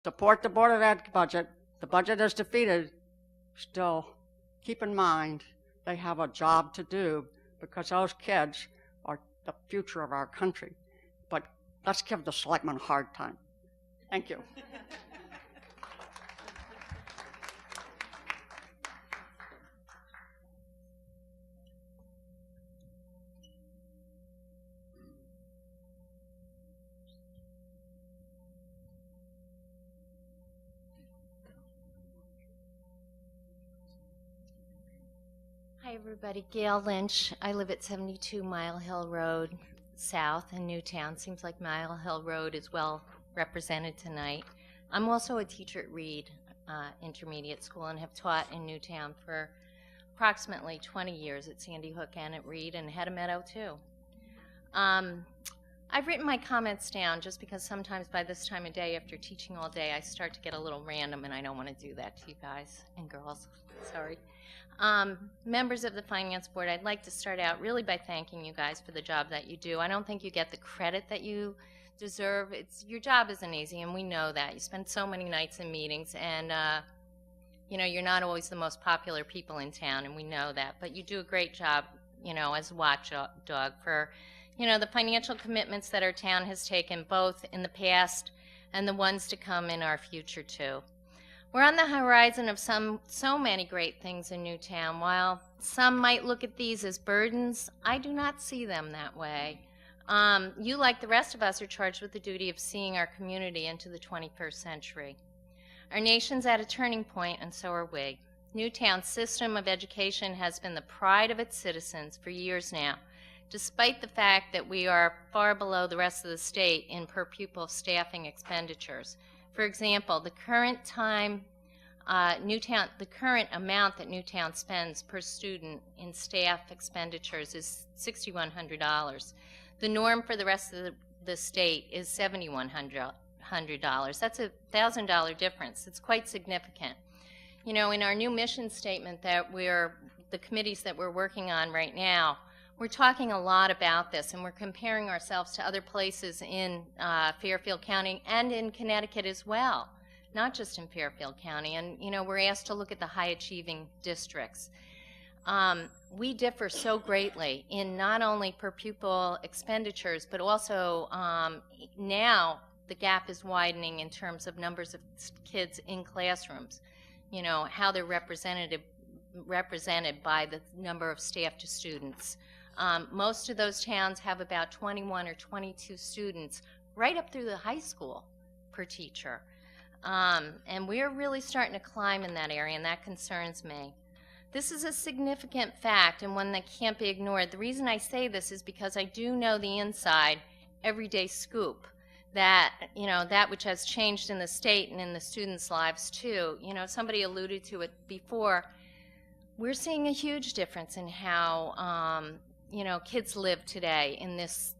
support the Board of Ed budget. The budget is defeated. Still, keep in mind they have a job to do because those kids are the future of our country. But let's give the selectmen a hard time. Thank you. Hi everybody, Gail Lynch. I live at 72 Mile Hill Road South in Newtown. Seems like Mile Hill Road is well represented tonight. I'm also a teacher at Reed Intermediate School and have taught in Newtown for approximately 20 years at Sandy Hook and at Reed and Hedda Meadow too. I've written my comments down just because sometimes by this time of day after teaching all day I start to get a little random and I don't want to do that to you guys and girls. Sorry. Members of the Finance Board, I'd like to start out really by thanking you guys for the job that you do. I don't think you get the credit that you deserve. Your job isn't easy, and we know that. You spend so many nights in meetings, and you know, you're not always the most popular people in town, and we know that. But you do a great job, you know, as a watchdog for, you know, the financial commitments that our town has taken, both in the past and the ones to come in our future too. We're on the horizon of so many great things in Newtown. While some might look at these as burdens, I do not see them that way. You, like the rest of us, are charged with the duty of seeing our community into the 21st century. Our nation's at a turning point, and so are we. Newtown's system of education has been the pride of its citizens for years now, despite the fact that we are far below the rest of the state in per-pupil staffing expenditures. For example, the current amount that Newtown spends per student in staff expenditures is $6,100. The norm for the rest of the state is $7,100. That's a $1,000 difference. It's quite significant. You know, in our new mission statement that the committees that we're working on right now, we're talking a lot about this, and we're comparing ourselves to other places in Fairfield County and in Connecticut as well, not just in Fairfield County. And, you know, we're asked to look at the high-achieving districts. We differ so greatly in not only per-pupil expenditures, but also now the gap is widening in terms of numbers of kids in classrooms, you know, how they're represented by the number of staff to students. Most of those towns have about 21 or 22 students right up through the high school per teacher. And we're really starting to climb in that area, and that concerns me. This is a significant fact and one that can't be ignored. The reason I say this is because I do know the inside, everyday scoop, that, you know, that which has changed in the state and in the students' lives too. You know, somebody alluded to it before. We're seeing a huge difference in how you know, kids live today in this,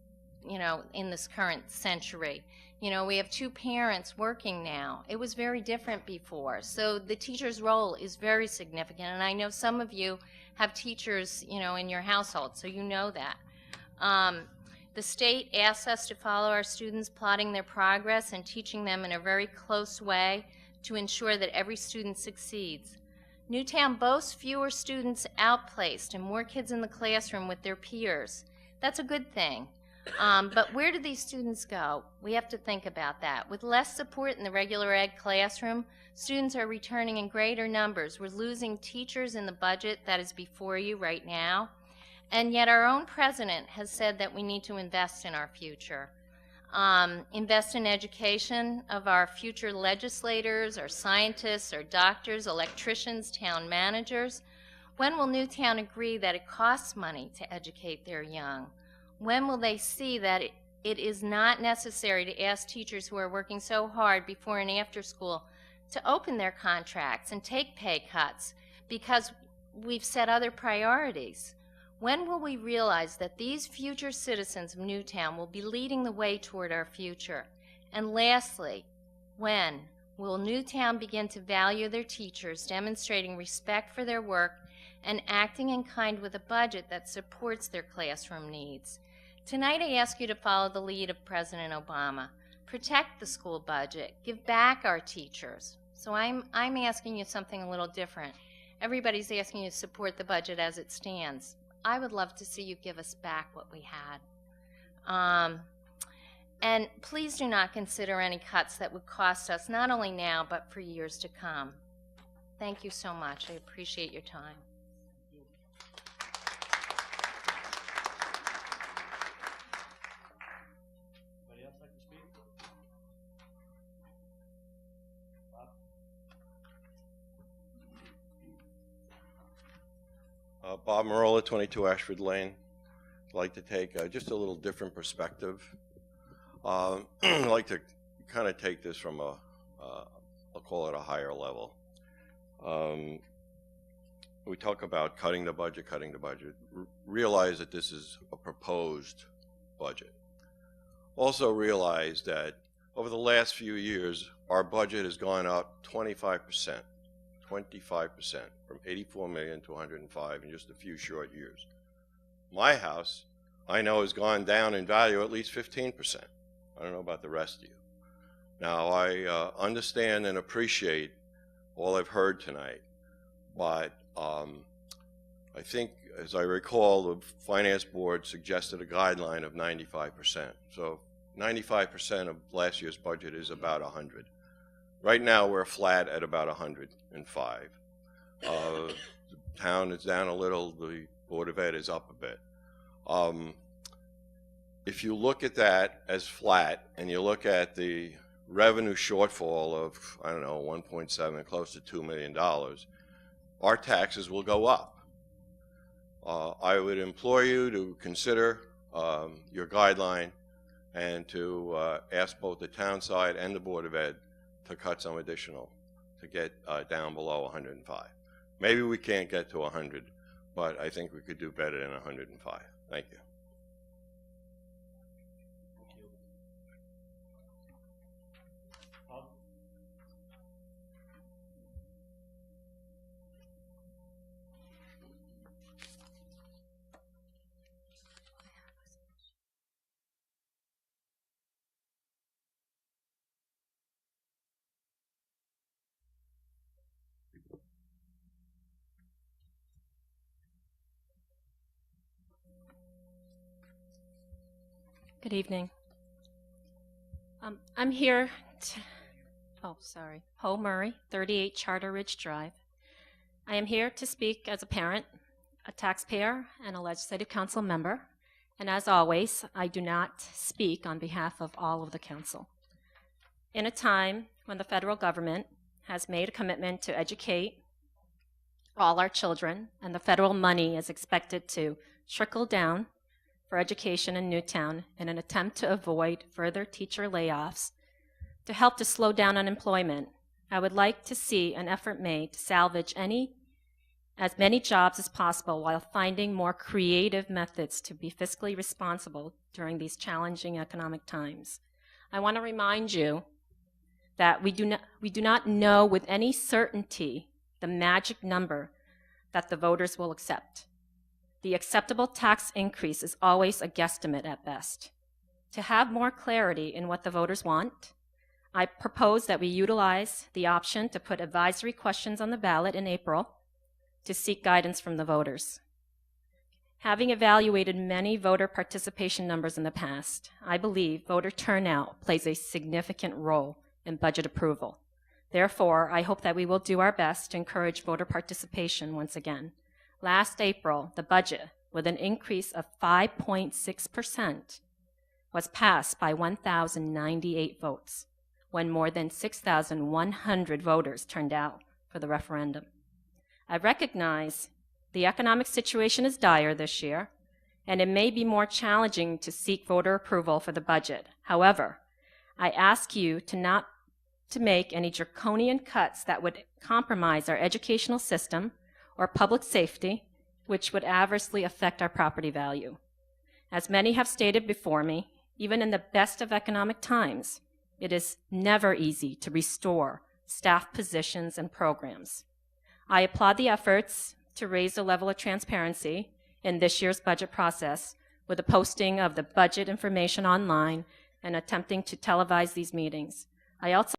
you know, in this current century. You know, we have two parents working now. It was very different before. So the teacher's role is very significant, and I know some of you have teachers, you know, in your household, so you know that. The state asks us to follow our students, plotting their progress and teaching them in a very close way to ensure that every student succeeds. Newtown boasts fewer students outplaced and more kids in the classroom with their peers. That's a good thing. But where do these students go? We have to think about that. With less support in the regular ed classroom, students are returning in greater numbers. We're losing teachers in the budget that is before you right now. And yet our own president has said that we need to invest in our future. Invest in education of our future legislators, our scientists, our doctors, electricians, town managers. When will Newtown agree that it costs money to educate their young? When will they see that it is not necessary to ask teachers who are working so hard before and after school to open their contracts and take pay cuts because we've set other priorities? When will we realize that these future citizens of Newtown will be leading the way toward our future? And lastly, when will Newtown begin to value their teachers, demonstrating respect for their work and acting in kind with a budget that supports their classroom needs? Tonight I ask you to follow the lead of President Obama. protect the school budget, give back our teachers. So I'm asking you something a little different. Everybody's asking you to support the budget as it stands. I would love to see you give us back what we had. And please do not consider any cuts that would cost us not only now but for years to come. Thank you so much. I appreciate your time. Anybody else like to speak? Bob Merola, 22 Ashford Lane. I'd like to take just a little different perspective. I'd like to kind of take this from I'll call it a higher level. We talk about cutting the budget. Realize that this is a proposed budget. Also realize that over the last few years, our budget has gone up 25%. 25%, from 84 million to 105 in just a few short years. My house, I know, has gone down in value at least 15%. I don't know about the rest of you. Now, I understand and appreciate all I've heard tonight, but I think, as I recall, the Finance Board suggested a guideline of 95%. So 95% of last year's budget is about 100. Right now, we're flat at about 105. The town is down a little. The Board of Ed is up a bit. If you look at that as flat and you look at the revenue shortfall of, I don't know, 1.7, close to $2 million, our taxes will go up. I would implore you to consider your guideline and to ask both the town side and the Board of Ed to cut some additional, to get down below 105. Maybe we can't get to 100, but I think we could do better than 105. Thank you. Good evening. I'm here Ho Murray, 38 Charter Ridge Drive. I am here to speak as a parent, a taxpayer, and a legislative council member. And as always, I do not speak on behalf of all of the council. In a time when the federal government has made a commitment to educate all our children, and the federal money is expected to trickle down for education in Newtown in an attempt to avoid further teacher layoffs, to help to slow down unemployment, I would like to see an effort made to salvage as many jobs as possible while finding more creative methods to be fiscally responsible during these challenging economic times. I want to remind you that we do not know with any certainty the magic number that the voters will accept. The acceptable tax increase is always a guesstimate at best. To have more clarity in what the voters want, I propose that we utilize the option to put advisory questions on the ballot in April to seek guidance from the voters. Having evaluated many voter participation numbers in the past, I believe voter turnout plays a significant role in budget approval. Therefore, I hope that we will do our best to encourage voter participation once again. Last April, the budget, with an increase of 5.6%, was passed by 1,098 votes, when more than 6,100 voters turned out for the referendum. I recognize the economic situation is dire this year, and it may be more challenging to seek voter approval for the budget. However, I ask you to not to make any draconian cuts that would compromise our educational system or public safety, which would adversely affect our property value. As many have stated before me, even in the best of economic times, it is never easy to restore staff positions and programs. I applaud the efforts to raise the level of transparency in this year's budget process with the posting of the budget information online and attempting to televise these meetings. I also